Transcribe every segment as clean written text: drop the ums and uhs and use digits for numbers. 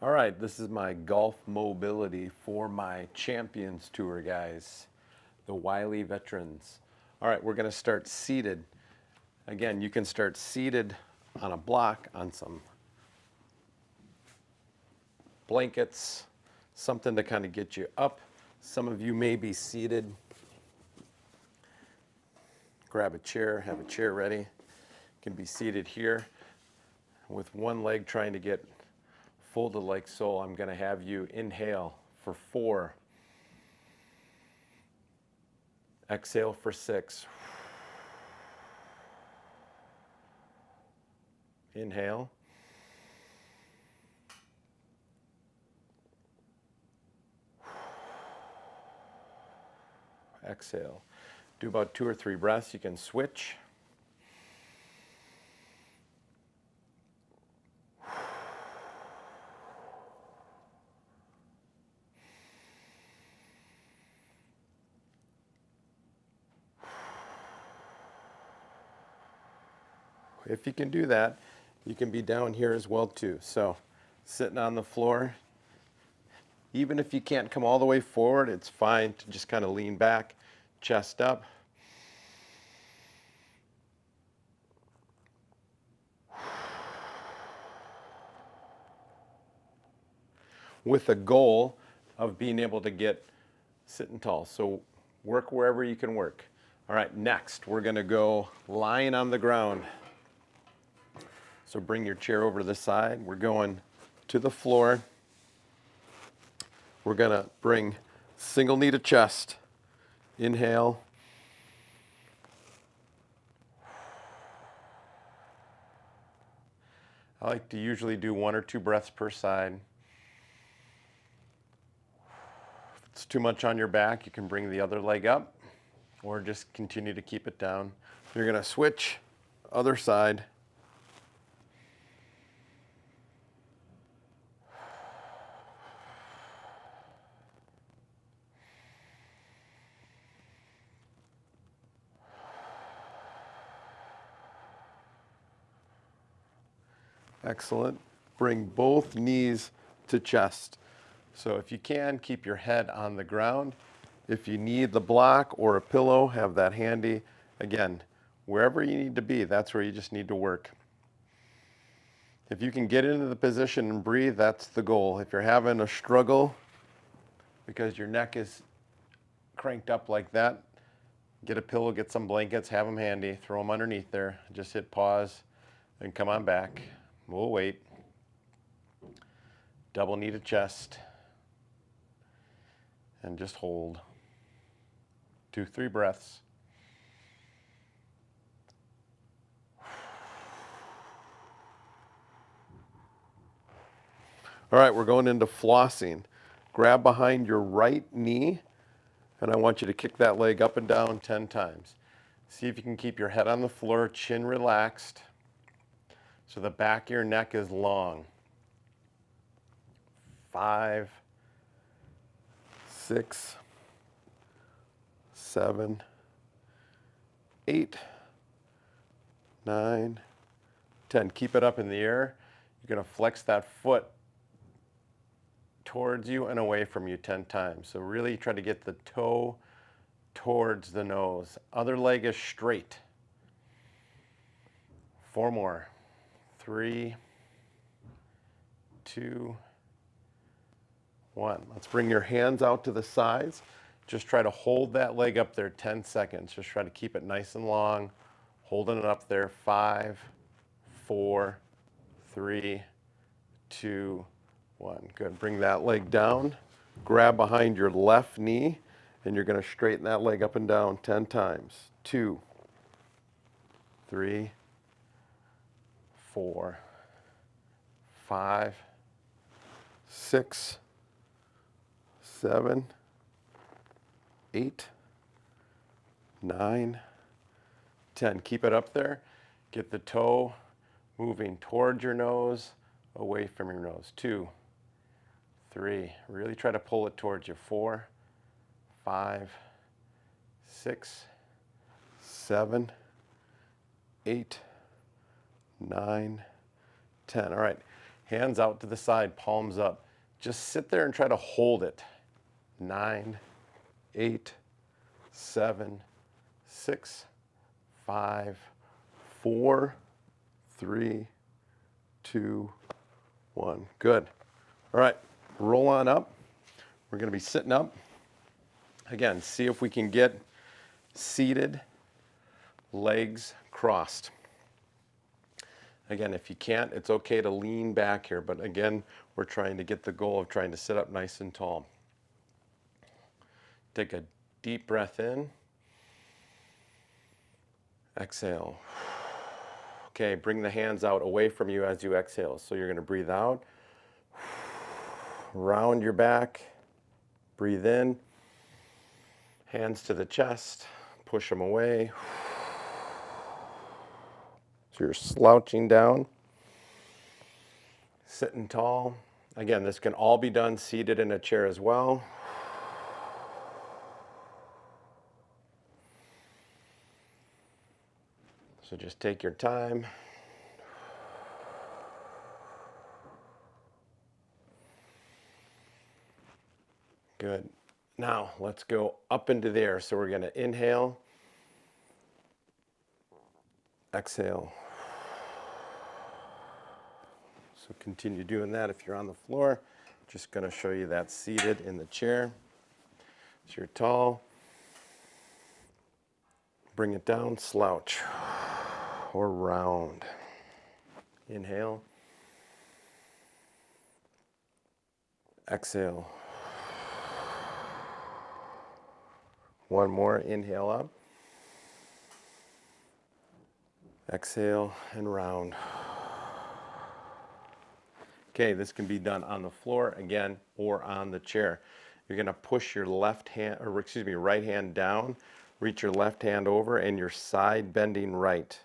All right, this is my golf mobility for my Champions Tour guys, the Wiley veterans. All right, we're going to start seated. Again, you can start seated on a block, on some blankets, something to kind of get you up. Some of you may be seated. Grab a chair, have a chair ready. You can be seated here with one leg trying to get folded like so. I'm going to have you inhale for 4. Exhale for 6. Inhale. Exhale. Do about 2 or 3 breaths. You can switch. If you can do that, you can be down here as well too. So sitting on the floor, even if you can't come all the way forward, it's fine to just kind of lean back, chest up. With a goal of being able to get sitting tall. So work wherever you can work. All right, next we're gonna go lying on the ground. So bring your chair over to the side. We're going to the floor. We're gonna bring single knee to chest. Inhale. I like to usually do 1 or 2 breaths per side. If it's too much on your back, you can bring the other leg up or just continue to keep it down. You're gonna switch, other side. Excellent. Bring both knees to chest. So if you can, keep your head on the ground. If you need the block or a pillow, have that handy. Again, wherever you need to be, that's where you just need to work. If you can get into the position and breathe, that's the goal. If you're having a struggle because your neck is cranked up like that, get a pillow, get some blankets, have them handy, throw them underneath there. Just hit pause and come on back. We'll wait. Double knee to chest. And just hold. 2, 3 breaths. All right, we're going into flossing. Grab behind your right knee, and I want you to kick that leg up and down 10 times. See if you can keep your head on the floor, chin relaxed, so the back of your neck is long. 5, 6, 7, 8, 9, 10. Keep it up in the air. You're going to flex that foot towards you and away from you 10 times. So really try to get the toe towards the nose. Other leg is straight. 4 more. 3, 2, 1. Let's bring your hands out to the sides. Just try to hold that leg up there 10 seconds. Just try to keep it nice and long. Holding it up there. 5, 4, 3, 2, 1. Good. Bring that leg down. Grab behind your left knee, and you're going to straighten that leg up and down 10 times. 2, 3, 4, 5, 6, 7, 8, 9, 10. Keep it up there. Get the toe moving towards your nose, away from your nose. 2, 3. Really try to pull it towards you. 4, 5, 6, 7, 8, 9, 10. All right. Hands out to the side, palms up. Just sit there and try to hold it. 9, 8, 7, 6, 5, 4, 3, 2, 1. Good. All right, roll on up. We're going to be sitting up. Again, see if we can get seated, legs crossed. Again, if you can't, it's okay to lean back here, but again, we're trying to get the goal of trying to sit up nice and tall. Take a deep breath in. Exhale. Okay, bring the hands out away from you as you exhale. So you're going to breathe out, round your back, breathe in, hands to the chest, push them away. So you're slouching down, sitting tall. Again, this can all be done seated in a chair as well. So just take your time. Good. Now let's go up into the air. So we're going to inhale, exhale. So continue doing that if you're on the floor. Just going to show you that seated in the chair. So you're tall. Bring it down, slouch or round. Inhale. Exhale. One more, inhale up. Exhale and round. Okay, this can be done on the floor again or on the chair. You're going to push your right hand down, reach your left hand over, and your side bending right.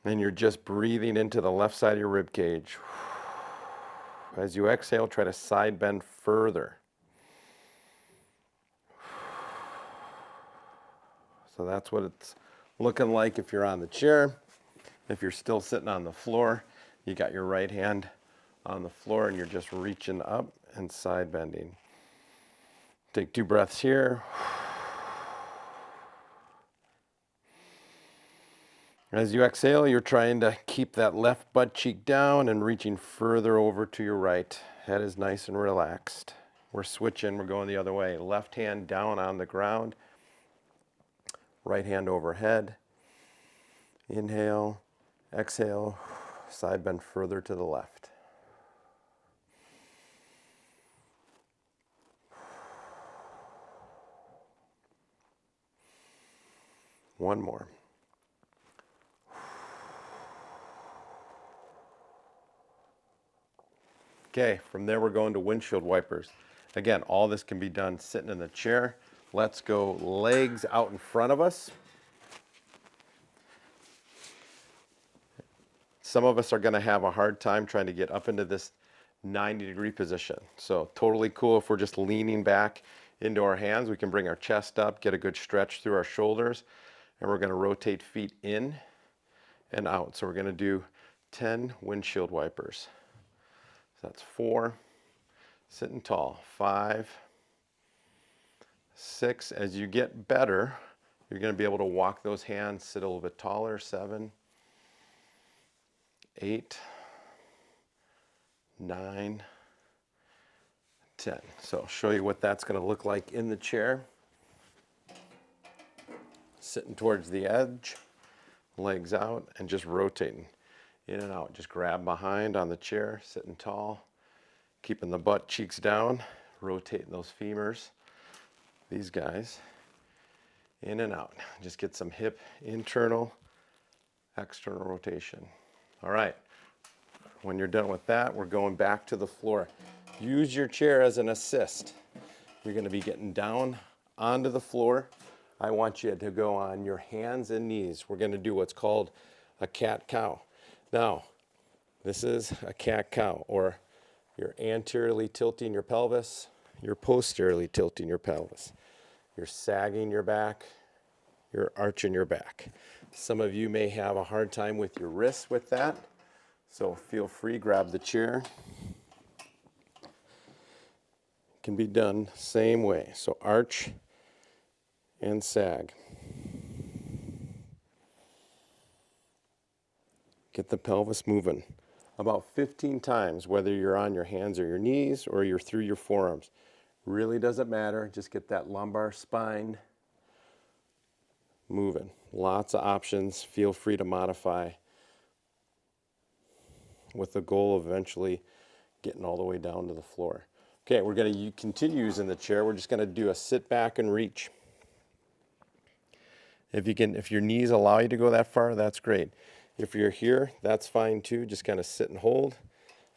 And you're just breathing into the left side of your rib cage. As you exhale, try to side bend further. So that's what it's looking like if you're on the chair. If you're still sitting on the floor, you got your right hand on the floor and you're just reaching up and side bending. Take 2 breaths here. As you exhale, you're trying to keep that left butt cheek down and reaching further over to your right. Head is nice and relaxed. We're switching, we're going the other way. Left hand down on the ground, right hand overhead. Inhale, exhale, side bend further to the left. One more. Okay, from there we're going to windshield wipers. Again, all this can be done sitting in the chair. Let's go legs out in front of us. Some of us are going to have a hard time trying to get up into this 90-degree position. So totally cool if we're just leaning back into our hands. We can bring our chest up, get a good stretch through our shoulders, and we're going to rotate feet in and out. So we're going to do 10 windshield wipers. So that's 4, sitting tall, 5, 6. As you get better, you're going to be able to walk those hands, sit a little bit taller, 7, 8, 9, 10. So I'll show you what that's going to look like in the chair. Sitting towards the edge, legs out, and just rotating in and out. Just grab behind on the chair, sitting tall, keeping the butt cheeks down, rotating those femurs, these guys, in and out. Just get some hip internal, external rotation. All right, when you're done with that, we're going back to the floor. Use your chair as an assist. You're going to be getting down onto the floor. I want you to go on your hands and knees. We're going to do what's called a cat-cow. Now, this is a cat-cow, or you're anteriorly tilting your pelvis, you're posteriorly tilting your pelvis. You're sagging your back, you're arching your back. Some of you may have a hard time with your wrists with that. So feel free, grab the chair. Can be done same way. So arch and sag. Get the pelvis moving. About 15 times, whether you're on your hands or your knees or you're through your forearms. Really doesn't matter. Just get that lumbar spine moving. Lots of options. Feel free to modify with the goal of eventually getting all the way down to the floor. Okay, we're going to continue using the chair. We're just going to do a sit back and reach. If your knees allow you to go that far, that's great. If you're here, that's fine too. Just kind of sit and hold.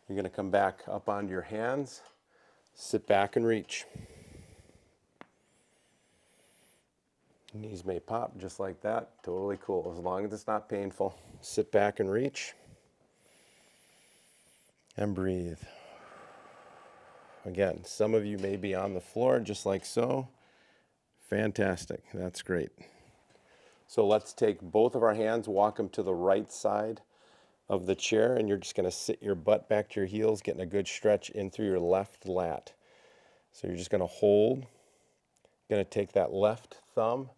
You're going to come back up onto your hands, sit back and reach. Knees may pop just like that. Totally cool. As long as it's not painful. Sit back and reach. And breathe. Again, some of you may be on the floor just like so. Fantastic. That's great. So let's take both of our hands, walk them to the right side of the chair, and you're just going to sit your butt back to your heels, getting a good stretch in through your left lat. So you're just going to hold. Going to take that left thumb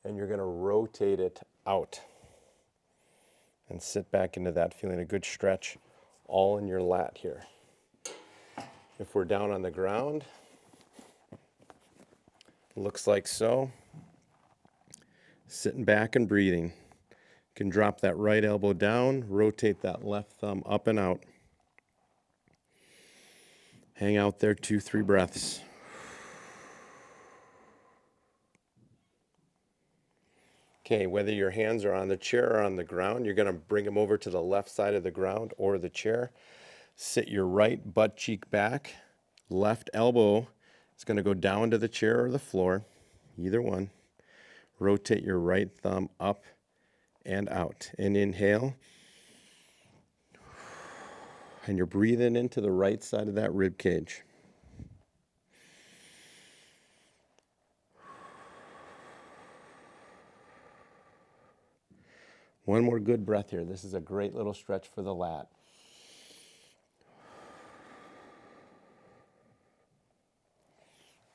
and you're going to rotate it out and sit back into that, feeling a good stretch all in your lat here. If we're down on the ground, looks like so. Sitting back and breathing. You can drop that right elbow down, rotate that left thumb up and out. Hang out there 2-3 breaths. Okay, whether your hands are on the chair or on the ground, you're going to bring them over to the left side of the ground or the chair. Sit your right butt cheek back. Left elbow is going to go down to the chair or the floor, either one. Rotate your right thumb up and out. And inhale. And you're breathing into the right side of that rib cage. One more good breath here. This is a great little stretch for the lat.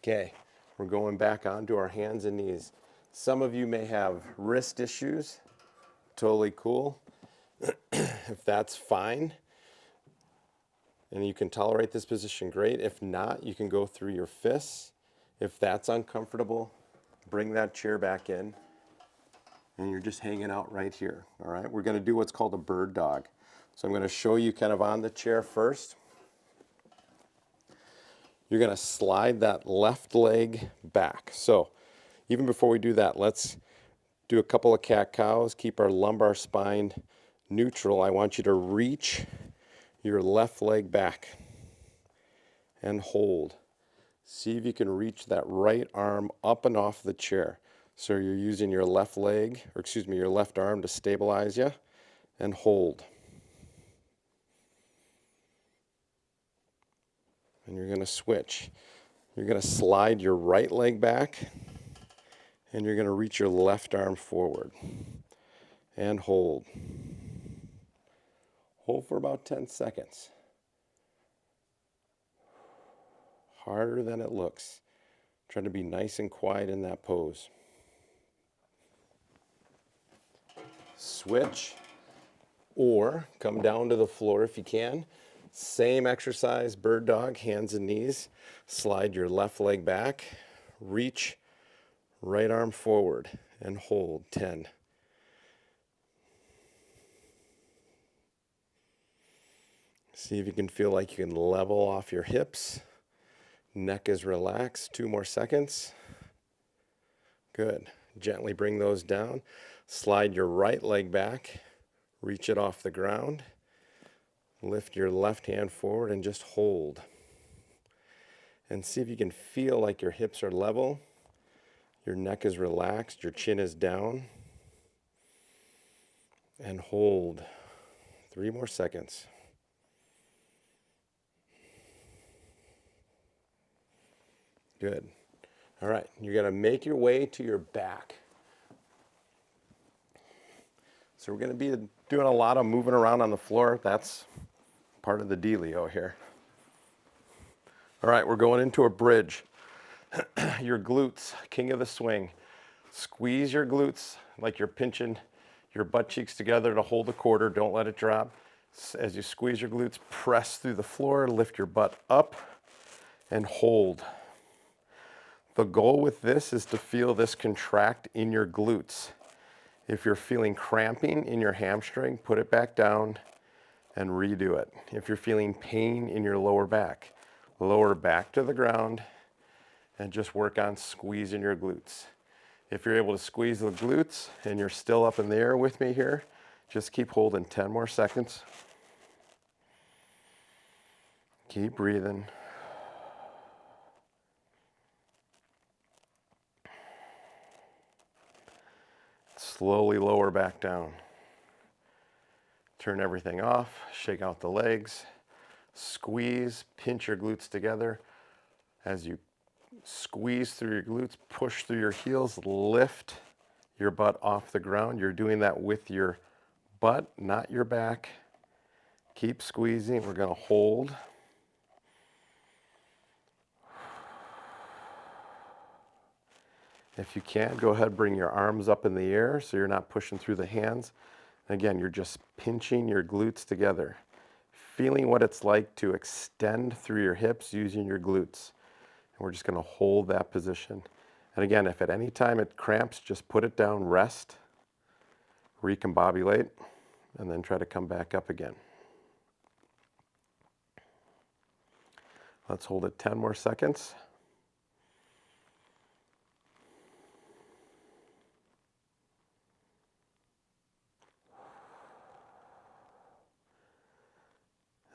Okay, we're going back onto our hands and knees. Some of you may have wrist issues. Totally cool. If that's fine, and you can tolerate this position, great. If not, you can go through your fists. If that's uncomfortable, bring that chair back in, and you're just hanging out right here, all right? We're gonna do what's called a bird dog. So I'm gonna show you kind of on the chair first. You're gonna slide that left leg back. So even before we do that, let's do a couple of cat-cows, keep our lumbar spine neutral. I want you to reach your left leg back and hold. See if you can reach that right arm up and off the chair. So you're using your left leg, or excuse me, your left arm to stabilize you, and hold. And you're going to switch. You're going to slide your right leg back, and you're going to reach your left arm forward. And hold. Hold for about 10 seconds. Harder than it looks. Try to be nice and quiet in that pose. Switch, or come down to the floor if you can. Same exercise, bird dog, hands and knees. Slide your left leg back, reach, right arm forward, and hold 10. See if you can feel like you can level off your hips. Neck is relaxed. 2 more seconds. Good. Gently bring those down. Slide your right leg back. Reach it off the ground. Lift your left hand forward and just hold. And see if you can feel like your hips are level. Your neck is relaxed. Your chin is down. And hold. 3 more seconds. Good. All right, you're going to make your way to your back. So we're going to be doing a lot of moving around on the floor. That's part of the dealio here. All right, we're going into a bridge. Your glutes, king of the swing. Squeeze your glutes like you're pinching your butt cheeks together to hold a quarter. Don't let it drop. As you squeeze your glutes, press through the floor, lift your butt up, and hold. The goal with this is to feel this contract in your glutes. If you're feeling cramping in your hamstring, put it back down and redo it. If you're feeling pain in your lower back to the ground and just work on squeezing your glutes. If you're able to squeeze the glutes and you're still up in the air with me here, just keep holding 10 more seconds. Keep breathing. Slowly lower back down. Turn everything off, shake out the legs, squeeze, pinch your glutes together. As you squeeze through your glutes, push through your heels, lift your butt off the ground. You're doing that with your butt, not your back. Keep squeezing. We're going to hold. If you can, go ahead, bring your arms up in the air so you're not pushing through the hands. Again, you're just pinching your glutes together, feeling what it's like to extend through your hips using your glutes. And we're just going to hold that position. And again, if at any time it cramps, just put it down, rest, recombobulate, and then try to come back up again. Let's hold it 10 more seconds.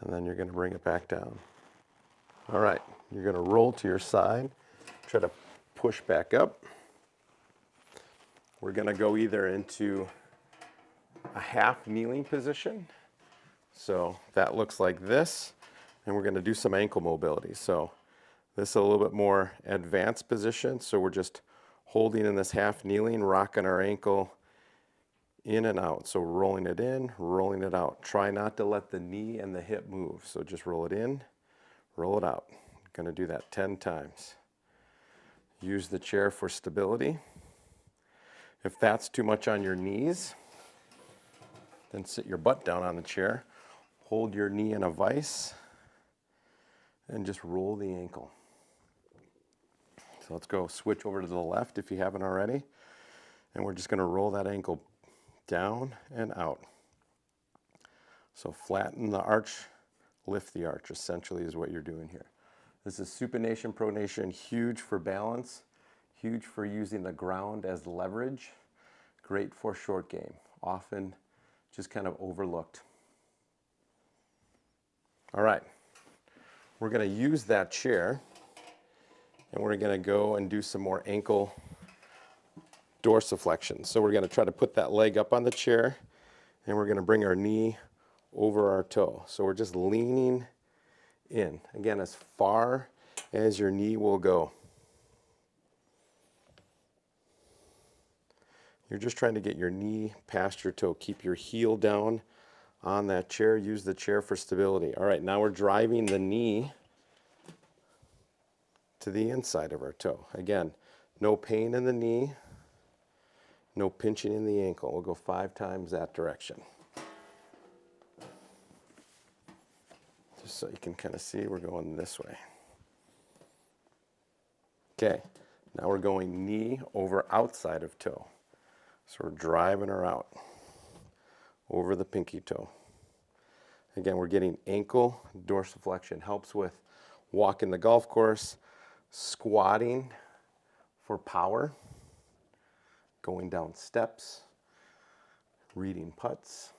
And then you're going to bring it back down. All right, you're going to roll to your side, try to push back up. We're going to go either into a half kneeling position. So that looks like this, and we're going to do some ankle mobility. So this is a little bit more advanced position. So we're just holding in this half kneeling, rocking our ankle in and out. So rolling it in, rolling it out. Try not to let the knee and the hip move. So just roll it in, roll it out. Going to do that 10 times. Use the chair for stability. If that's too much on your knees, then sit your butt down on the chair. Hold your knee in a vise and just roll the ankle. So let's go switch over to the left if you haven't already. And we're just going to roll that ankle down and out. So flatten the arch, lift the arch, essentially is what you're doing here. This is supination, pronation, huge for balance, huge for using the ground as leverage, great for short game, often just kind of overlooked. All right, we're going to use that chair and we're going to go and do some more ankle dorsiflexion. So we're going to try to put that leg up on the chair and we're going to bring our knee over our toe. So we're just leaning in, again, as far as your knee will go. You're just trying to get your knee past your toe. Keep your heel down on that chair. Use the chair for stability. All right, now we're driving the knee to the inside of our toe. Again, no pain in the knee, no pinching in the ankle. We'll go 5 times that direction. Just so you can kind of see, we're going this way. Okay, now we're going knee over outside of toe. So we're driving her out over the pinky toe. Again, we're getting ankle dorsiflexion. Helps with walking the golf course, squatting for power, going down steps, reading putts.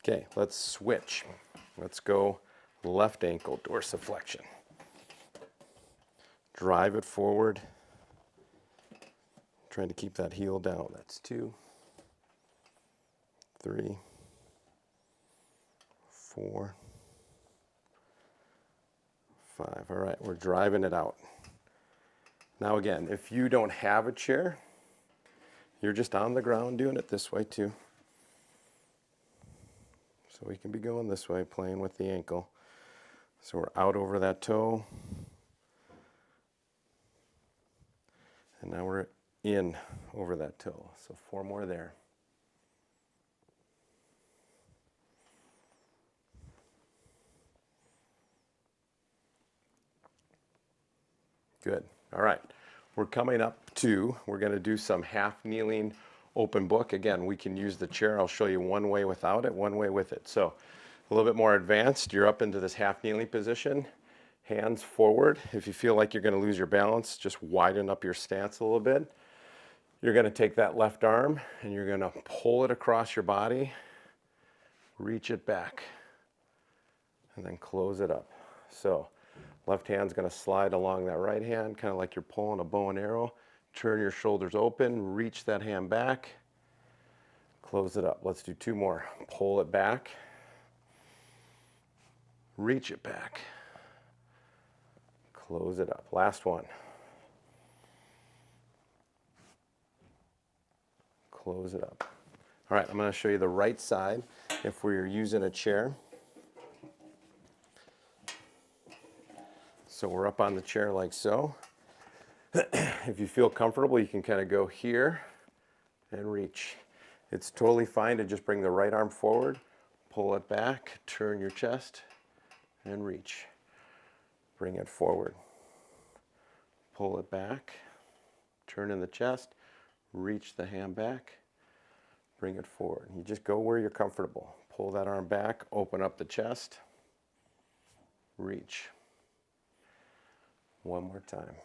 Okay, let's switch. Let's go left ankle dorsiflexion. Drive it forward. Trying to keep that heel down. That's 2, 3, 4, 5. All right, we're driving it out. Now again, if you don't have a chair, you're just on the ground doing it this way too. So we can be going this way, playing with the ankle. So we're out over that toe. And now we're in over that toe. So 4 more there. Good. All right. We're coming up to, we're going to do some half kneeling open book. Again, we can use the chair. I'll show you one way without it, one way with it. So a little bit more advanced. You're up into this half kneeling position. Hands forward. If you feel like you're going to lose your balance, just widen up your stance a little bit. You're going to take that left arm and you're going to pull it across your body, reach it back, and then close it up. So left hand's going to slide along that right hand, kind of like you're pulling a bow and arrow. Turn your shoulders open, reach that hand back, close it up. Let's do 2 more. Pull it back, reach it back, close it up. Last one. Close it up. All right, I'm going to show you the right side if we're using a chair. So we're up on the chair like so. If you feel comfortable, you can kind of go here and reach. It's totally fine to just bring the right arm forward, pull it back, turn your chest, and reach. Bring it forward. Pull it back, turn in the chest, reach the hand back, bring it forward. You just go where you're comfortable. Pull that arm back, open up the chest, reach. One more time.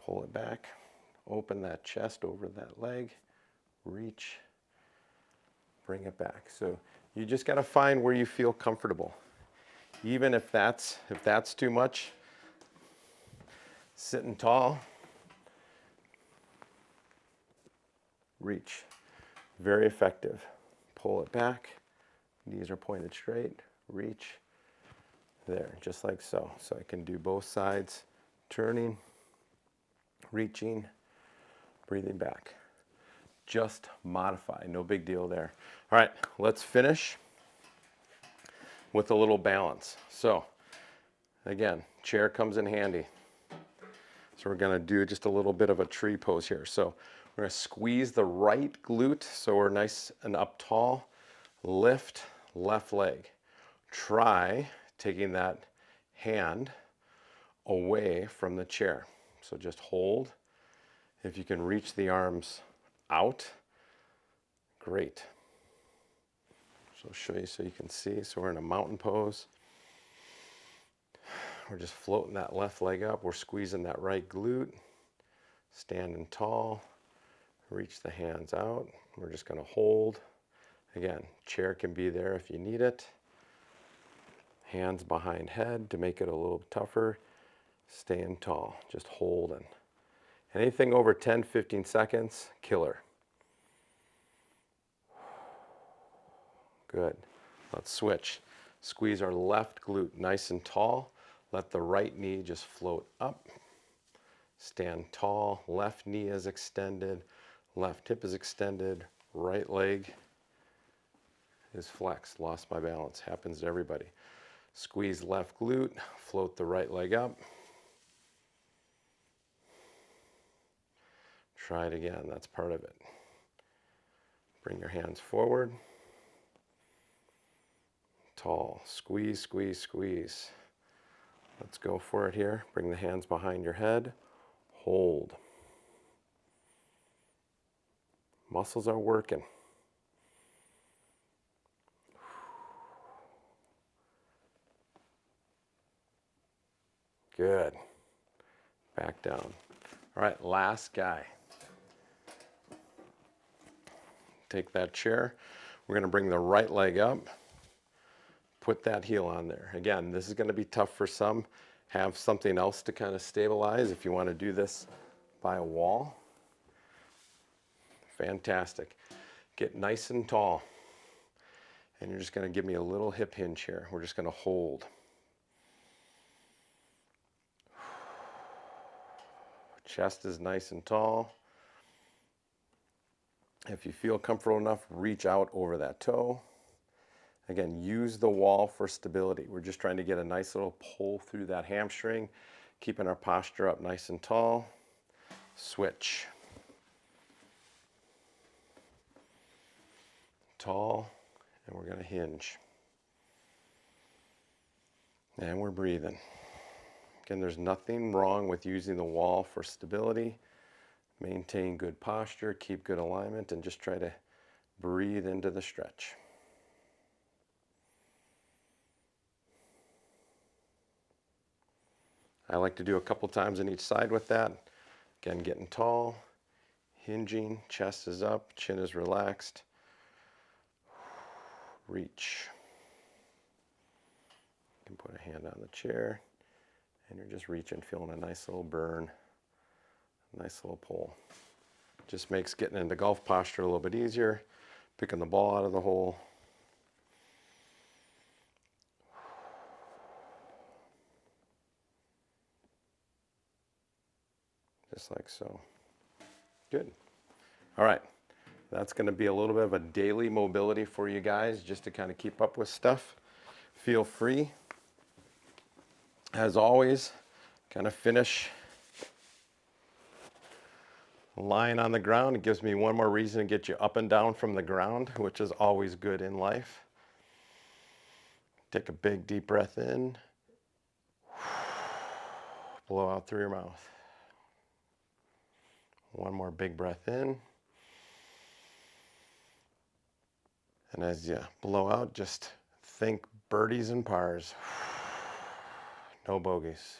Pull it back, open that chest over that leg, reach, bring it back. So you just got to find where you feel comfortable. Even if that's too much, sitting tall, reach. Very effective. Pull it back, knees are pointed straight, reach. There, just like so. So I can do both sides, turning, reaching, breathing back. Just modify, no big deal there. All right, let's finish with a little balance. So again, chair comes in handy. So we're gonna do just a little bit of a tree pose here. So we're gonna squeeze the right glute so we're nice and up tall. Lift left leg. Try taking that hand away from the chair. So just hold. If you can reach the arms out, great. So I'll show you so you can see. So we're in a mountain pose. We're just floating that left leg up. We're squeezing that right glute. Standing tall. Reach the hands out. We're just going to hold. Again, chair can be there if you need it. Hands behind head to make it a little tougher. Staying tall, just holding. Anything over 10, 15 seconds, killer. Good. Let's switch. Squeeze our left glute nice and tall. Let the right knee just float up. Stand tall. Left knee is extended. Left hip is extended. Right leg is flexed. Lost my balance. Happens to everybody. Squeeze left glute. Float the right leg up. Try it again. That's part of it. Bring your hands forward. Tall. Squeeze, squeeze, squeeze. Let's go for it here. Bring the hands behind your head. Hold. Muscles are working. Good. Back down. All right, last guy. Take that chair. We're going to bring the right leg up. Put that heel on there. Again, this is going to be tough for some. Have something else to kind of stabilize if you want to do this by a wall. Fantastic. Get nice and tall. And you're just going to give me a little hip hinge here. We're just going to hold. Chest is nice and tall. If you feel comfortable enough, reach out over that toe. Again, use the wall for stability. We're just trying to get a nice little pull through that hamstring, keeping our posture up nice and tall. Switch. Tall, and we're going to hinge. And we're breathing. Again, there's nothing wrong with using the wall for stability. Maintain good posture, keep good alignment, and just try to breathe into the stretch. I like to do a couple times on each side with that. Again, getting tall, hinging, chest is up, chin is relaxed. Reach. You can put a hand on the chair, and you're just reaching, feeling a nice little burn, a nice little pull. Just makes getting into golf posture a little bit easier, picking the ball out of the hole. Just like so. Good. All right. That's going to be a little bit of a daily mobility for you guys just to kind of keep up with stuff. Feel free, as always, kind of finish lying on the ground. It gives me one more reason to get you up and down from the ground, which is always good in life. Take a big deep breath in. Blow out through your mouth. One more big breath in. And as you blow out, just think birdies and pars. No bogeys.